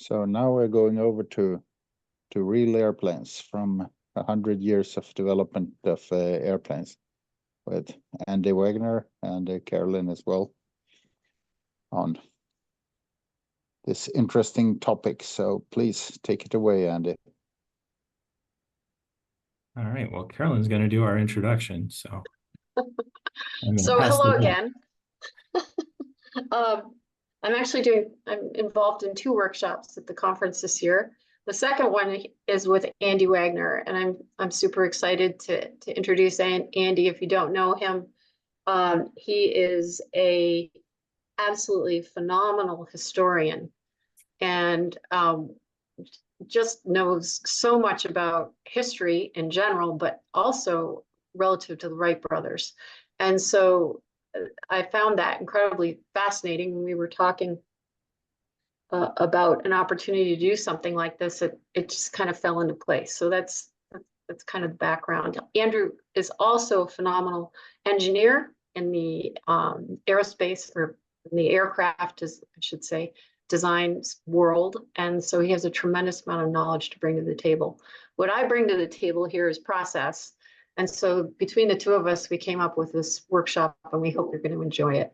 So now we're going over to real airplanes from 100 years of development of airplanes with Andy Wagner and Carolyn as well on this interesting topic. So please take it away, Andy. All right. Well, Carolyn's going to do our introduction. So, so hello again. I'm involved in 2 workshops at the conference this year. The second one is with Andy Wagner, and I'm super excited to introduce Andy. If you don't know him, he is a absolutely phenomenal historian, and just knows so much about history in general, but also relative to the Wright brothers. And so I found that incredibly fascinating when we were talking about an opportunity to do something like this. It just kind of fell into place. So that's kind of the background. Andrew is also a phenomenal engineer in the aerospace, or in the aircraft, as I should say, design world. And so he has a tremendous amount of knowledge to bring to the table. What I bring to the table here is process. And so between the 2 of us, we came up with this workshop, and we hope you're going to enjoy it.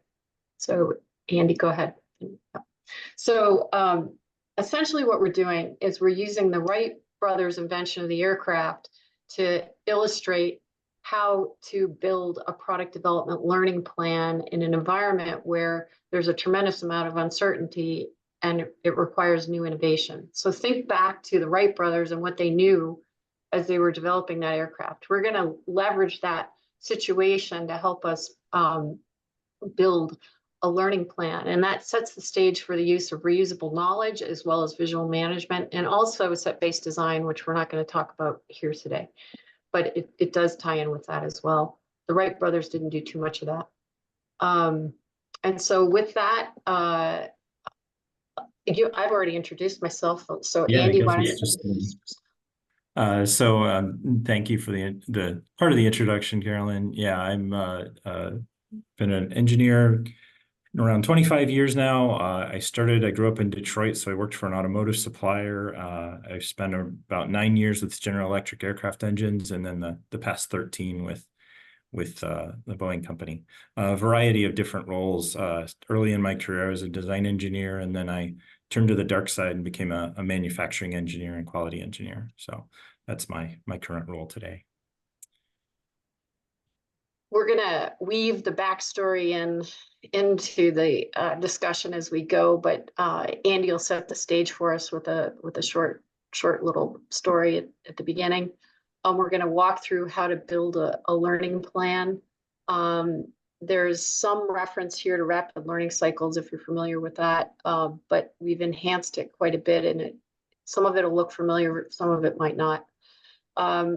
So Andy, go ahead. So essentially what we're doing is we're using the Wright brothers' invention of the aircraft to illustrate how to build a product development learning plan in an environment where there's a tremendous amount of uncertainty and it requires new innovation. So think back to the Wright brothers and what they knew as they were developing that aircraft. We're going to leverage that situation to help us build a learning plan. And that sets the stage for the use of reusable knowledge, as well as visual management, and also set-based design, which we're not going to talk about here today. But it does tie in with that as well. The Wright brothers didn't do too much of that. And so with that, I've already introduced myself. So yeah, Andy, why don't you thank you for the part of the introduction, Carolyn. Yeah, I'm been an engineer around 25 years now. I grew up in Detroit, so I worked for an automotive supplier. I spent about 9 years with General Electric aircraft engines, and then the past 13 with the Boeing company. A variety of different roles. Early in my career, I was a design engineer, and then I turned to the dark side and became a manufacturing engineer and quality engineer. So that's my current role today. We're going to weave the backstory into the discussion as we go, but Andy will set the stage for us with a short little story at the beginning. We're going to walk through how to build a learning plan. There's some reference here to rapid learning cycles, if you're familiar with that, but we've enhanced it quite a bit, and some of it will look familiar, some of it might not.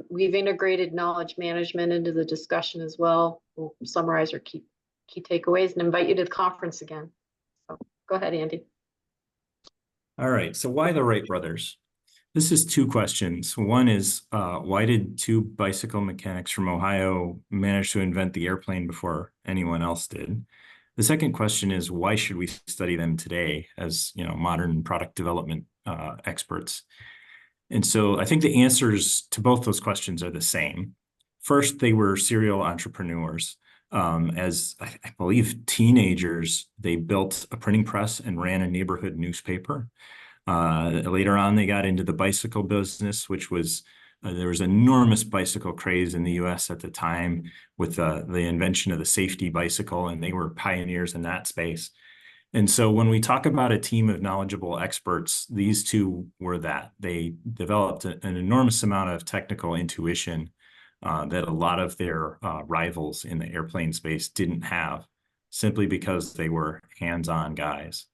We've integrated knowledge management into the discussion as well. We'll summarize our key takeaways and invite you to the conference again. So go ahead, Andy. All right. So why the Wright brothers? This is 2 questions. One is, why did 2 bicycle mechanics from Ohio manage to invent the airplane before anyone else did? The second question is, why should we study them today as, modern product development experts? And so I think the answers to both those questions are the same. First, they were serial entrepreneurs. As I believe teenagers, they built a printing press and ran a neighborhood newspaper. Later on, they got into the bicycle business, which was, there was enormous bicycle craze in the US at the time with the invention of the safety bicycle, and they were pioneers in that space. And so when we talk about a team of knowledgeable experts, these 2 were that. They developed an enormous amount of technical intuition that a lot of their rivals in the airplane space didn't have, simply because they were hands-on guys.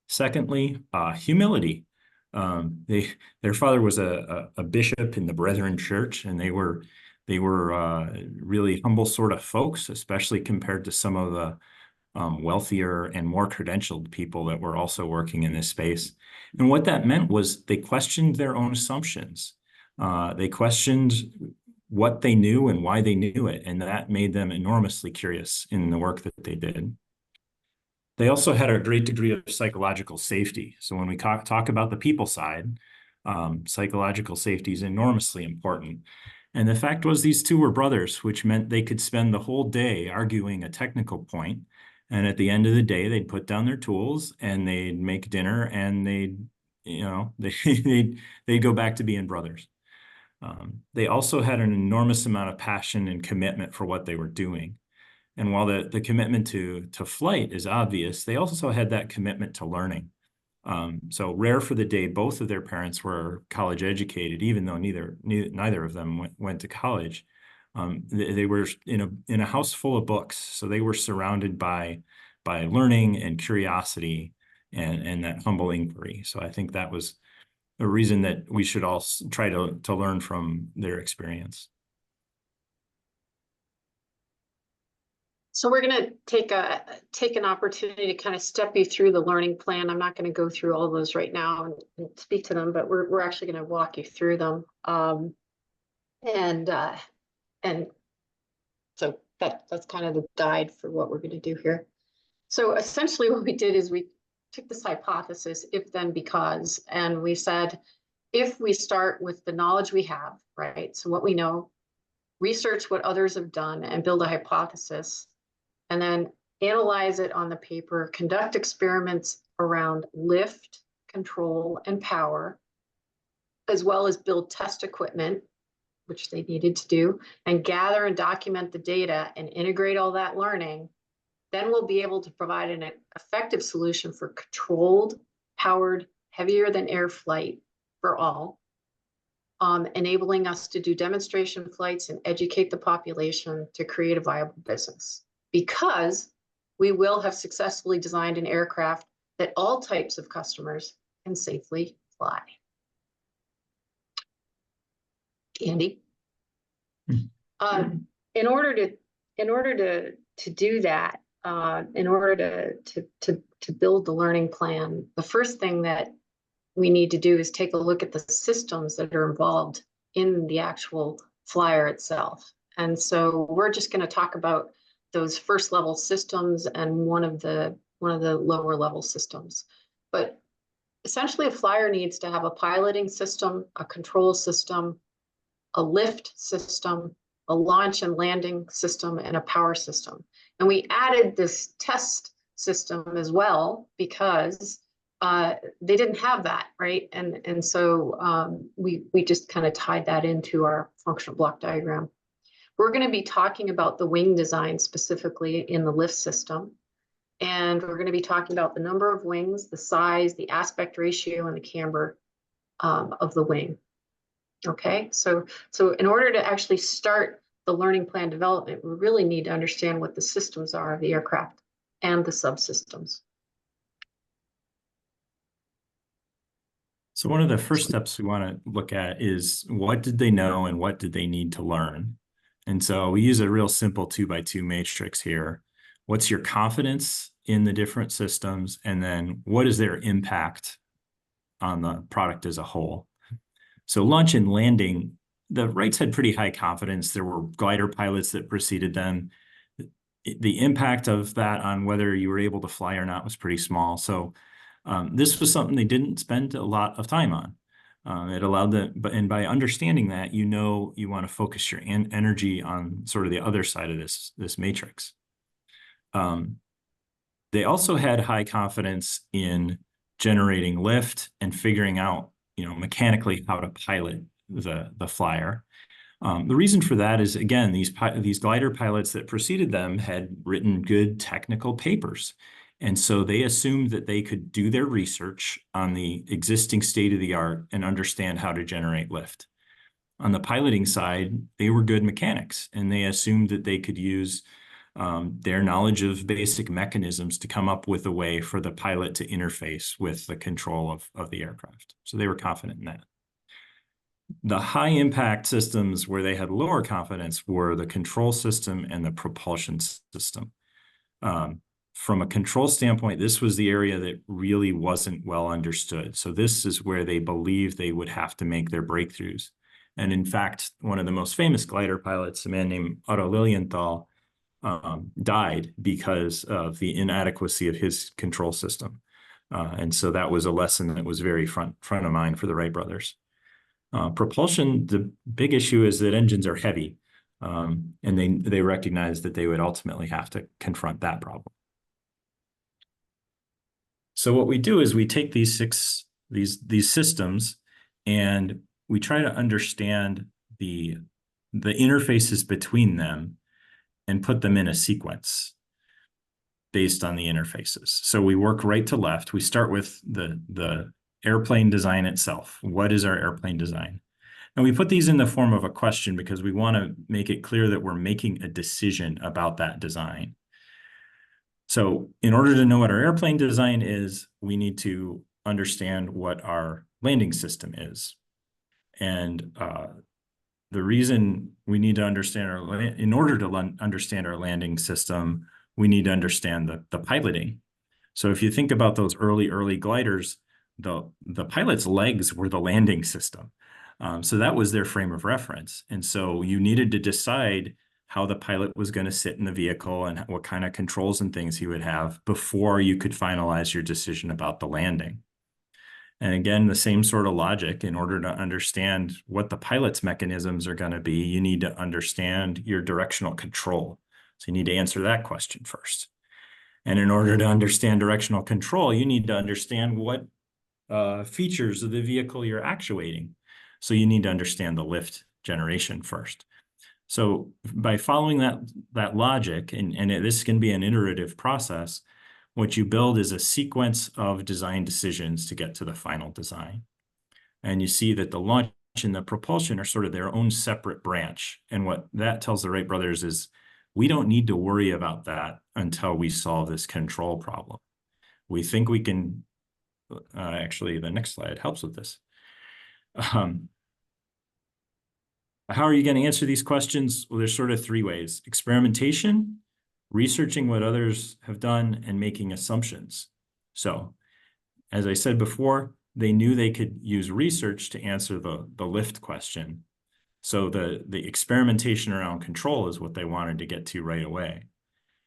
Secondly, humility. Their father was a bishop in the Brethren Church, and they were really humble sort of folks, especially compared to some of the wealthier and more credentialed people that were also working in this space. And what that meant was they questioned their own assumptions. They questioned what they knew and why they knew it, and that made them enormously curious in the work that they did. They also had a great degree of psychological safety. So when we talk about the people side, psychological safety is enormously important. And the fact was these two were brothers, which meant they could spend the whole day arguing a technical point. And at the end of the day, they'd put down their tools and they'd make dinner and they'd go back to being brothers. They also had an enormous amount of passion and commitment for what they were doing. And while the commitment to flight is obvious, they also had that commitment to learning. So rare for the day, both of their parents were college educated, even though neither of them went to college. They were in a house full of books, so they were surrounded by learning and curiosity and that humble inquiry. So I think that was a reason that we should all try to learn from their experience. So we're going to take an opportunity to kind of step you through the learning plan. I'm not going to go through all those right now and speak to them, but we're actually going to walk you through them. And so that's kind of the guide for what we're going to do here. So essentially what we did is we took this hypothesis, if then because, and we said, if we start with the knowledge we have, right? So what we know, research what others have done and build a hypothesis, and then analyze it on the paper, conduct experiments around lift, control, and power, as well as build test equipment, which they needed to do, and gather and document the data and integrate all that learning, then we'll be able to provide an effective solution for controlled, powered, heavier than air flight for all, enabling us to do demonstration flights and educate the population to create a viable business. Because we will have successfully designed an aircraft that all types of customers can safely fly. Andy? In order to do that, in order to build the learning plan, the first thing that we need to do is take a look at the systems that are involved in the actual flyer itself. And so we're just going to talk about those first level systems and one of the lower level systems. But essentially a flyer needs to have a piloting system, a control system, a lift system, a launch and landing system, and a power system. And we added this test system as well because they didn't have that, right? And so we just kind of tied that into our functional block diagram. We're going to be talking about the wing design specifically in the lift system. And we're going to be talking about the number of wings, the size, the aspect ratio, and the camber of the wing. Okay, so in order to actually start the learning plan development, we really need to understand what the systems are of the aircraft and the subsystems. So one of the first steps we want to look at is what did they know and what did they need to learn? And so we use a real simple 2x2 matrix here. What's your confidence in the different systems? And then what is their impact on the product as a whole? So launch and landing, the Wrights had pretty high confidence. There were glider pilots that preceded them. The impact of that on whether you were able to fly or not was pretty small. So this was something they didn't spend a lot of time on. It allowed them, and by understanding that, you know you want to focus your energy on sort of the other side of this matrix. They also had high confidence in generating lift and figuring out, mechanically how to pilot the flyer. The reason for that is, again, these glider pilots that preceded them had written good technical papers. And so they assumed that they could do their research on the existing state of the art and understand how to generate lift. On the piloting side, they were good mechanics, and they assumed that they could use their knowledge of basic mechanisms to come up with a way for the pilot to interface with the control of the aircraft. So they were confident in that. The high impact systems where they had lower confidence were the control system and the propulsion system. From a control standpoint, this was the area that really wasn't well understood. So this is where they believed they would have to make their breakthroughs. And in fact, one of the most famous glider pilots, a man named Otto Lilienthal, died because of the inadequacy of his control system. And so that was a lesson that was very front of mind for the Wright brothers. Propulsion, the big issue is that engines are heavy, and they recognized that they would ultimately have to confront that problem. So what we do is we take these systems and we try to understand the interfaces between them and put them in a sequence based on the interfaces. So we work right to left. We start with the airplane design itself. What is our airplane design? And we put these in the form of a question because we want to make it clear that we're making a decision about that design. So in order to know what our airplane design is, we need to understand what our landing system is. And the reason we need to understand in order to understand our landing system, we need to understand the piloting. So if you think about those early gliders, the pilot's legs were the landing system. So that was their frame of reference. And so you needed to decide how the pilot was going to sit in the vehicle and what kind of controls and things he would have before you could finalize your decision about the landing. And again, the same sort of logic. In order to understand what the pilot's mechanisms are going to be, you need to understand your directional control. So you need to answer that question first. And in order to understand directional control, you need to understand what features of the vehicle you're actuating. So you need to understand the lift generation first. So by following that logic, and this can be an iterative process, what you build is a sequence of design decisions to get to the final design. And you see that the launch and the propulsion are sort of their own separate branch. And what that tells the Wright brothers is we don't need to worry about that until we solve this control problem. We think we can, actually, the next slide helps with this. How are you going to answer these questions? Well, there's sort of three ways: experimentation, researching what others have done, and making assumptions. So, as I said before, they knew they could use research to answer the lift question. So the experimentation around control is what they wanted to get to right away.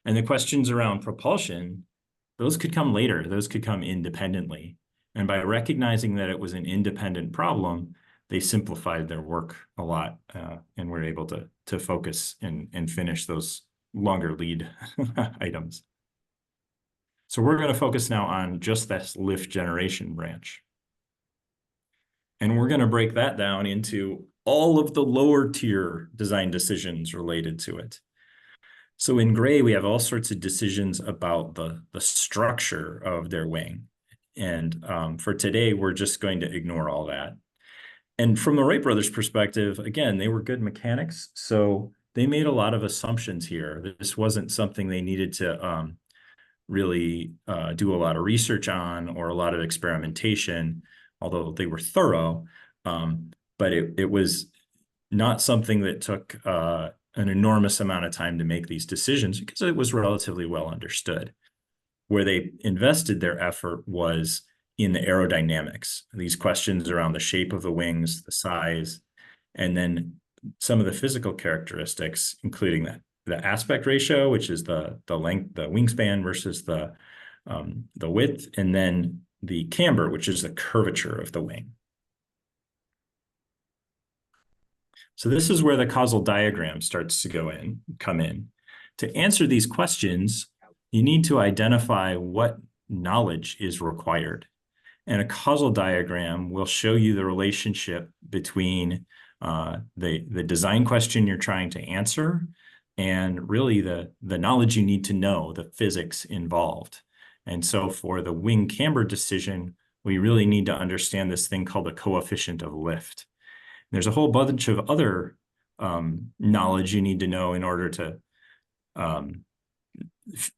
And the questions around propulsion, those could come later. Those could come independently. And by recognizing that it was an independent problem, they simplified their work a lot and were able to focus and finish those longer lead items. So we're going to focus now on just this lift generation branch. And we're going to break that down into all of the lower tier design decisions related to it. So in gray, we have all sorts of decisions about the structure of their wing. And for today, we're just going to ignore all that. And from the Wright brothers' perspective, again, they were good mechanics, so they made a lot of assumptions here. This wasn't something they needed to really do a lot of research on or a lot of experimentation, although they were thorough. But it was not something that took an enormous amount of time to make these decisions because it was relatively well understood. Where they invested their effort was in the aerodynamics, these questions around the shape of the wings, the size, and then some of the physical characteristics, including the aspect ratio, which is the length, the wingspan versus the width, and then the camber, which is the curvature of the wing. So this is where the causal diagram starts to come in. To answer these questions, you need to identify what knowledge is required. And a causal diagram will show you the relationship between the design question you're trying to answer and really the knowledge you need to know, the physics involved. And so for the wing camber decision, we really need to understand this thing called the coefficient of lift. There's a whole bunch of other knowledge you need to know in order to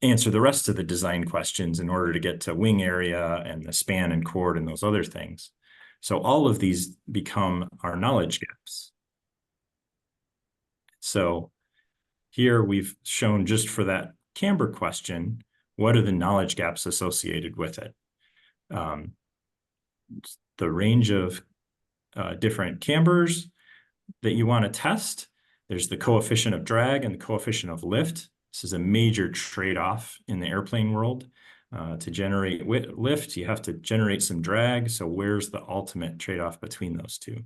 answer the rest of the design questions in order to get to wing area and the span and chord and those other things. So all of these become our knowledge gaps. So here we've shown just for that camber question, what are the knowledge gaps associated with it? The range of different cambers that you want to test. There's the coefficient of drag and the coefficient of lift. This is a major trade-off in the airplane world. To generate lift, you have to generate some drag. So where's the ultimate trade-off between those two?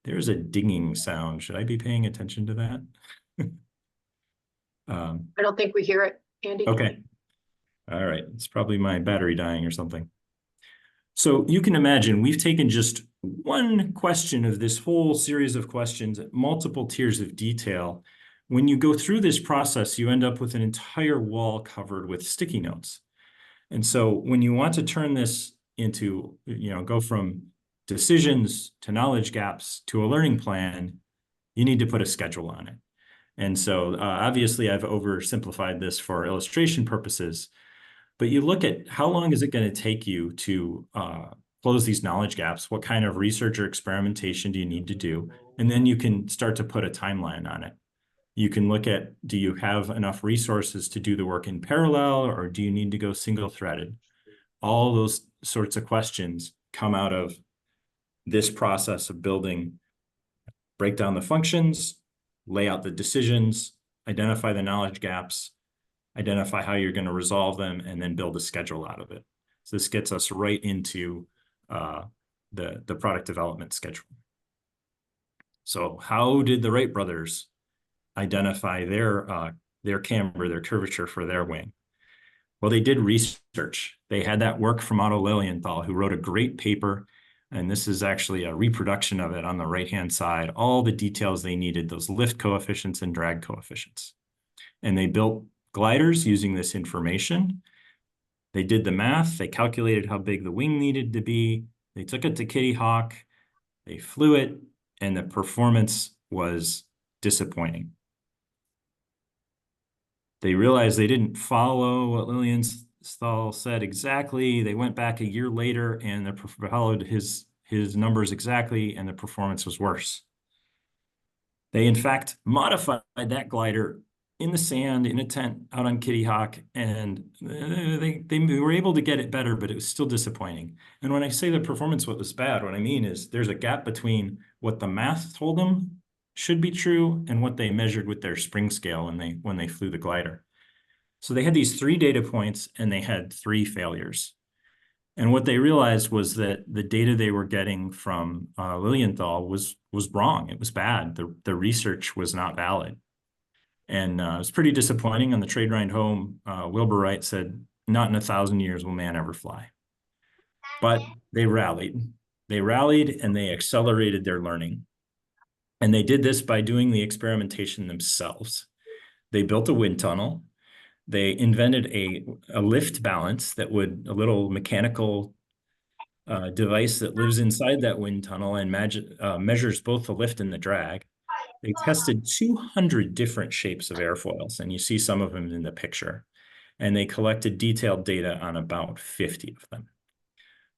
There's a dinging sound. Should I be paying attention to that? I don't think we hear it, Andy. Okay. All right. It's probably my battery dying or something. So you can imagine we've taken just one question of this whole series of questions at multiple tiers of detail. When you go through this process, you end up with an entire wall covered with sticky notes. And so when you want to turn this into, go from decisions to knowledge gaps to a learning plan, you need to put a schedule on it. And so obviously I've oversimplified this for illustration purposes, but you look at how long is it going to take you to close these knowledge gaps? What kind of research or experimentation do you need to do? And then you can start to put a timeline on it. You can look at, do you have enough resources to do the work in parallel, or do you need to go single-threaded? All those sorts of questions come out of this process of building, break down the functions, lay out the decisions, identify the knowledge gaps, identify how you're going to resolve them, and then build a schedule out of it. So this gets us right into the product development schedule. So how did the Wright brothers identify their camber, their curvature for their wing? Well, they did research. They had that work from Otto Lilienthal, who wrote a great paper, and this is actually a reproduction of it on the right-hand side, all the details they needed, those lift coefficients and drag coefficients. And they built gliders using this information. They did the math. They calculated how big the wing needed to be. They took it to Kitty Hawk. They flew it, and the performance was disappointing. They realized they didn't follow what Lilienthal said exactly. They went back a year later and they followed his numbers exactly, and the performance was worse. They, in fact, modified that glider in the sand, in a tent out on Kitty Hawk, and they were able to get it better, but it was still disappointing. And when I say the performance was bad, what I mean is there's a gap between what the math told them should be true and what they measured with their spring scale when they flew the glider. So they had these 3 data points and they had 3 failures. And what they realized was that the data they were getting from Lilienthal was wrong. It was bad. The research was not valid. And it was pretty disappointing. On the trade ride home, Wilbur Wright said, "Not in 1,000 years will man ever fly." But they rallied. They rallied and they accelerated their learning. And they did this by doing the experimentation themselves. They built a wind tunnel. They invented a lift balance a little mechanical device that lives inside that wind tunnel and measures both the lift and the drag. They tested 200 different shapes of airfoils, and you see some of them in the picture. And they collected detailed data on about 50 of them.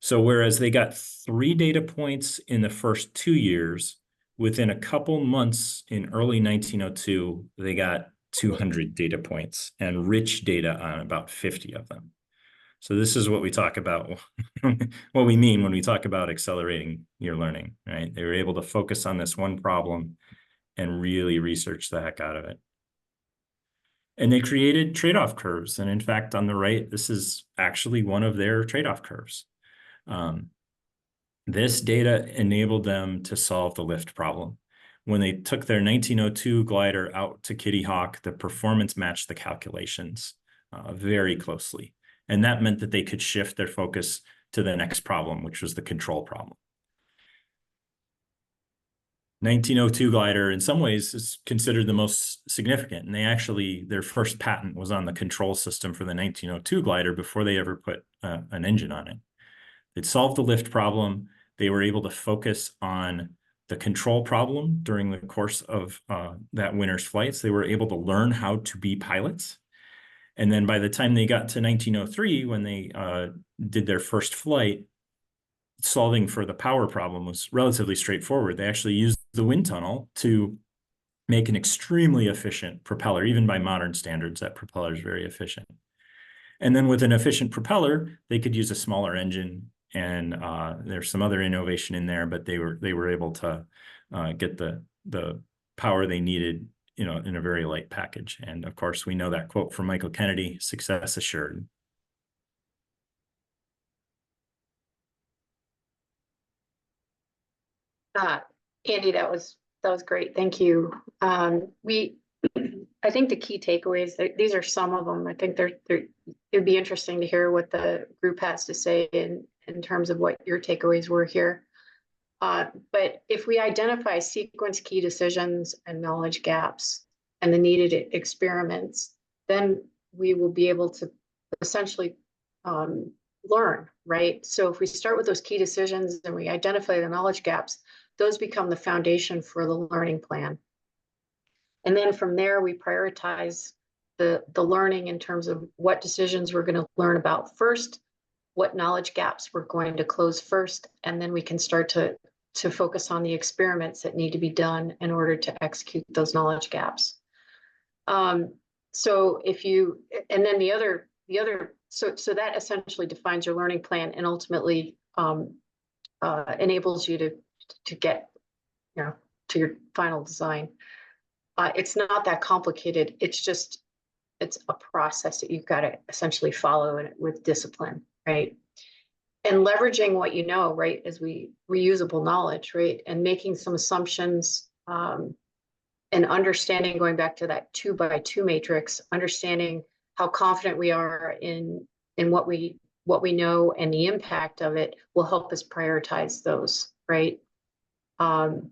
So whereas they got 3 data points in the first 2 years, within a couple months in early 1902, they got 200 data points and rich data on about 50 of them. So this is what we talk about, what we mean when we talk about accelerating your learning, right? They were able to focus on this one problem and really research the heck out of it. And they created trade-off curves. And in fact, on the right, this is actually one of their trade-off curves. This data enabled them to solve the lift problem. When they took their 1902 glider out to Kitty Hawk, the performance matched the calculations very closely. And that meant that they could shift their focus to the next problem, which was the control problem. 1902 glider, in some ways, is considered the most significant. And their first patent was on the control system for the 1902 glider before they ever put an engine on it. It solved the lift problem. They were able to focus on the control problem during the course of that winter's flights. They were able to learn how to be pilots. And then by the time they got to 1903, when they did their first flight, solving for the power problem was relatively straightforward. They actually used the wind tunnel to make an extremely efficient propeller. Even by modern standards, that propeller is very efficient. And then with an efficient propeller, they could use a smaller engine, and there's some other innovation in there, but they were able to get the power they needed you know, in a very light package. And of course, we know that quote from Michael Kennedy, success assured. Andy, that was great. Thank you. I think the key takeaways, these are some of them. I think it'd be interesting to hear what the group has to say in terms of what your takeaways were here. But if we identify sequence key decisions and knowledge gaps and the needed experiments, then we will be able to essentially learn, right? So if we start with those key decisions and we identify the knowledge gaps, those become the foundation for the learning plan. And then from there, we prioritize the learning in terms of what decisions we're going to learn about first, what knowledge gaps we're going to close first, and then we can start to focus on the experiments that need to be done in order to execute those knowledge gaps. So if you, and then the other, so that essentially defines your learning plan and ultimately enables you to get, you know, to your final design. It's not that complicated. It's a process that you've got to essentially follow with discipline, right? And leveraging what you know, right, as reusable knowledge, right, and making some assumptions and understanding, going back to that 2x2 matrix, understanding how confident we are in what we know and the impact of it will help us prioritize those, right? And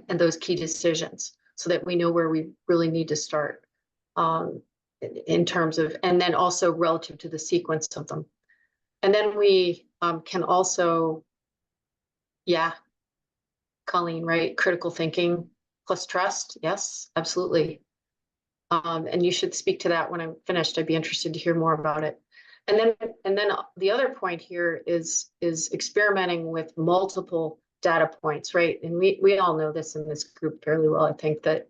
those key decisions, so that we know where we really need to start in terms of, and then also relative to the sequence of them. And then we can also, yeah, Colleen, right? Critical thinking plus trust. Yes, absolutely. And you should speak to that when I'm finished. I'd be interested to hear more about it. And then the other point here is experimenting with multiple data points, right? And we all know this in this group fairly well. I think that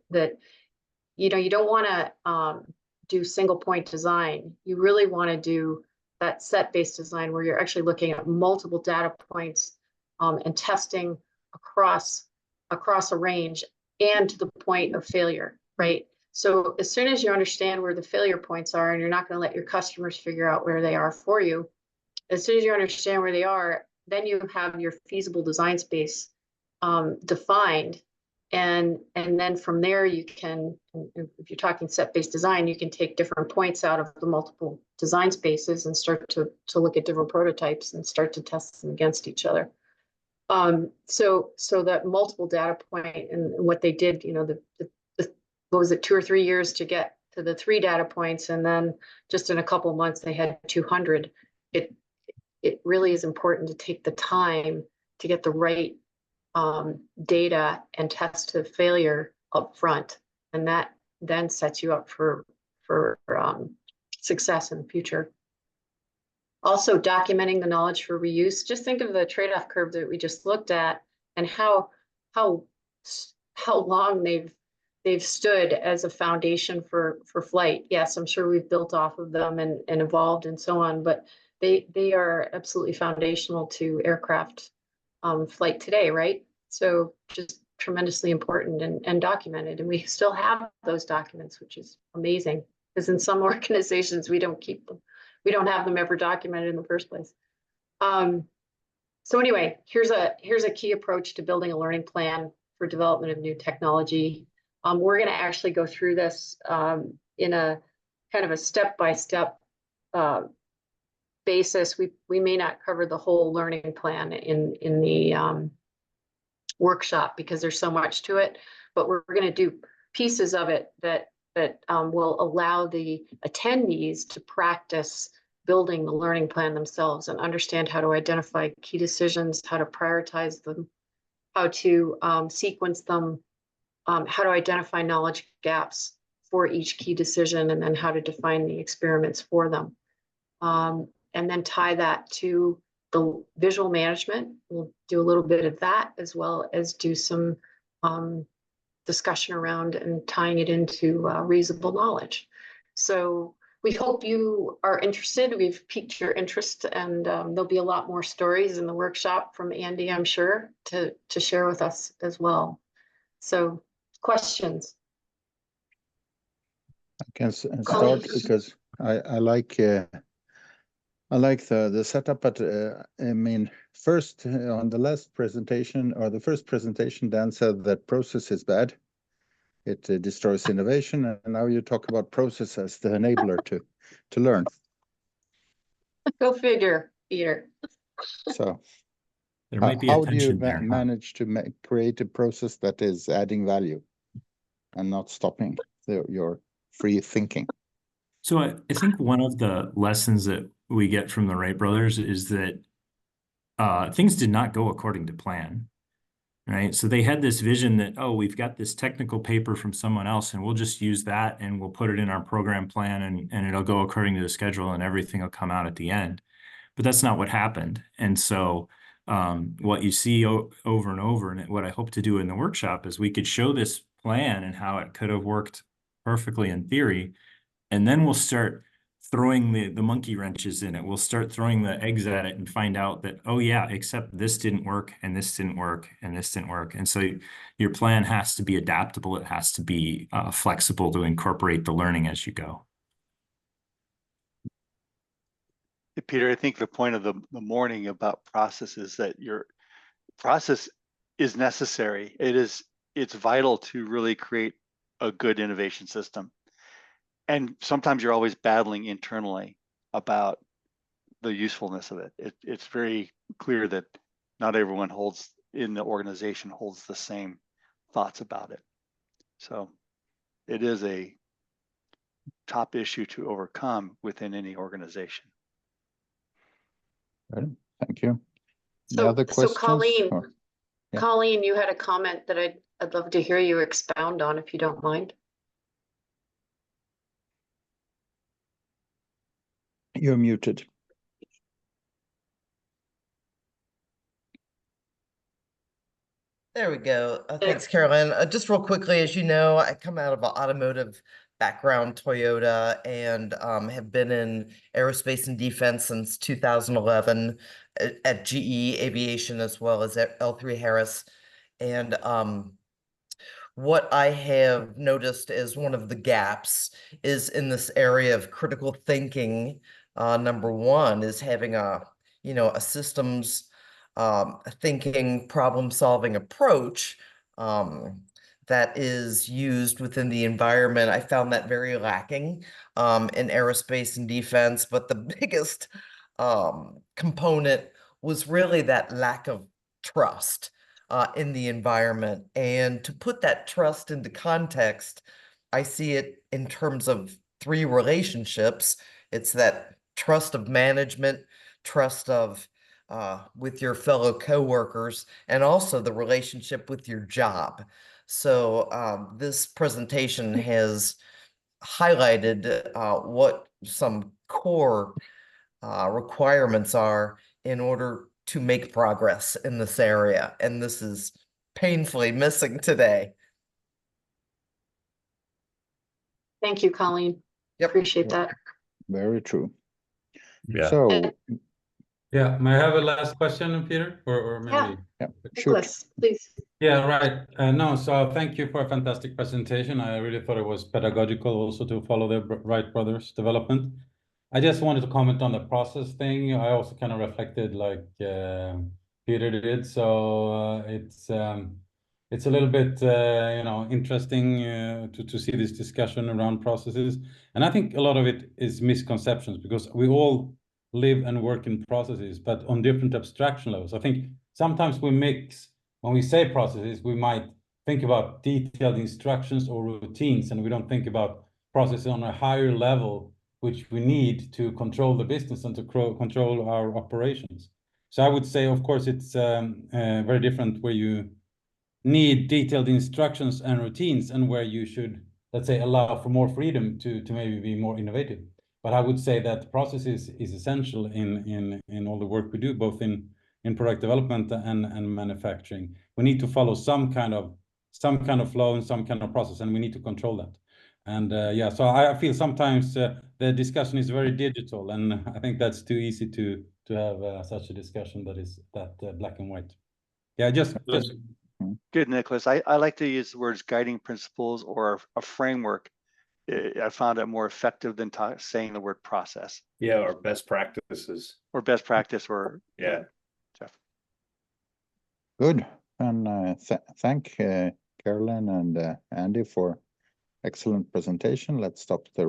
you know, you don't want to do single point design. You really want to do that set-based design where you're actually looking at multiple data points and testing across a range and to the point of failure, right? So as soon as you understand where the failure points are, and you're not going to let your customers figure out where they are for you, as soon as you understand where they are, then you have your feasible design space defined. And then from there, you can, if you're talking set-based design, you can take different points out of the multiple design spaces and start to look at different prototypes and start to test them against each other. So that multiple data point and what they did, you know, what was it, 2 or 3 years to get to the 3 data points, and then just in a couple of months they had 200. It really is important to take the time to get the right data and test to failure up front, and that then sets you up for success in the future. Also, documenting the knowledge for reuse. Just think of the trade-off curve that we just looked at, and how long they've stood as a foundation for flight. Yes, I'm sure we've built off of them and evolved and so on, but they are absolutely foundational to aircraft flight today, right? So just tremendously important and documented. And we still have those documents, which is amazing, because in some organizations, we don't keep them. We don't have them ever documented in the first place. So anyway, here's a key approach to building a learning plan for development of new technology. We're going to actually go through this in a kind of a step-by-step basis. We may not cover the whole learning plan in the workshop because there's so much to it, but we're going to do pieces of it that will allow the attendees to practice building the learning plan themselves and understand how to identify key decisions, how to prioritize them, how to sequence them, how to identify knowledge gaps for each key decision, and then how to define the experiments for them. And then tie that to the visual management. We'll do a little bit of that, as well as do some discussion around and tying it into reasonable knowledge. So we hope you are interested. We've piqued your interest, and there'll be a lot more stories in the workshop from Andy, I'm sure, to share with us as well. So questions? I can start because I like the setup, but I mean, first on the last presentation or the first presentation, Dan said that process is bad. It destroys innovation, and now you talk about process as the enabler to learn. Go figure, Peter. So There might be a how do you tension there, huh? manage to create a process that is adding value and not stopping your free thinking? So I think one of the lessons that we get from the Wright brothers is that things did not go according to plan, right? So they had this vision that, oh, we've got this technical paper from someone else and we'll just use that and we'll put it in our program plan and it'll go according to the schedule and everything will come out at the end. But that's not what happened. And so what you see over and over, and what I hope to do in the workshop is we could show this plan and how it could have worked perfectly in theory. And then we'll start throwing the monkey wrenches in it. We'll start throwing the eggs at it and find out that, oh yeah, except this didn't work and this didn't work and this didn't work. And so your plan has to be adaptable. It has to be flexible to incorporate the learning as you go. Peter, I think the point of the morning about process is that your process is necessary. It's vital to really create a good innovation system. And sometimes you're always battling internally about the usefulness of it. It's very clear that not everyone in the organization holds the same thoughts about it. So it is a top issue to overcome within any organization. Right. Thank you. So, Any other questions? Colleen, Yeah. Colleen, you had a comment that I'd love to hear you expound on, if you don't mind. You're muted. There we go. Thanks, Carolyn. Just real quickly, as you know, I come out of an automotive background, Toyota, and have been in aerospace and defense since 2011 at GE Aviation as well as at L3Harris. And what I have noticed as one of the gaps is in this area of critical thinking. Number one is having a systems thinking, problem-solving approach that is used within the environment. I found that very lacking in aerospace and defense, but the biggest component was really that lack of trust in the environment. And to put that trust into context, I see it in terms of three relationships. It's that trust of management, trust of with your fellow coworkers, and also the relationship with your job. So this presentation has highlighted what some core requirements are in order to make progress in this area. And this is painfully missing today. Thank you, Colleen. Yep. Appreciate that. Very true. Yeah. So Yeah, may I have a last question, Peter? Or maybe? yeah, shoot. Nicholas, please. Yeah, right. No, so thank you for a fantastic presentation. I really thought it was pedagogical also to follow the Wright brothers development. I just wanted to comment on the process thing. I also kind of reflected like Peter did. So it's a little bit interesting to see this discussion around processes. And I think a lot of it is misconceptions because we all live and work in processes, but on different abstraction levels. I think sometimes we mix, when we say processes, we might think about detailed instructions or routines, and we don't think about processes on a higher level, which we need to control the business and to control our operations. So I would say, of course, it's very different where you need detailed instructions and routines and where you should, let's say, allow for more freedom to maybe be more innovative. But I would say that process is essential in all the work we do, both in product development and manufacturing. We need to follow some kind of flow and some kind of process, and we need to control that. And yeah, so I feel sometimes the discussion is very digital, and I think that's too easy to have such a discussion that is that black and white. Yeah, just Good, Nicholas. I like to use the words guiding principles or a framework I found it more effective than saying the word process Yeah, or best practices. or best practice or. Yeah. Jeff. Good. And thank Carolyn and Andy for excellent presentation. Let's stop the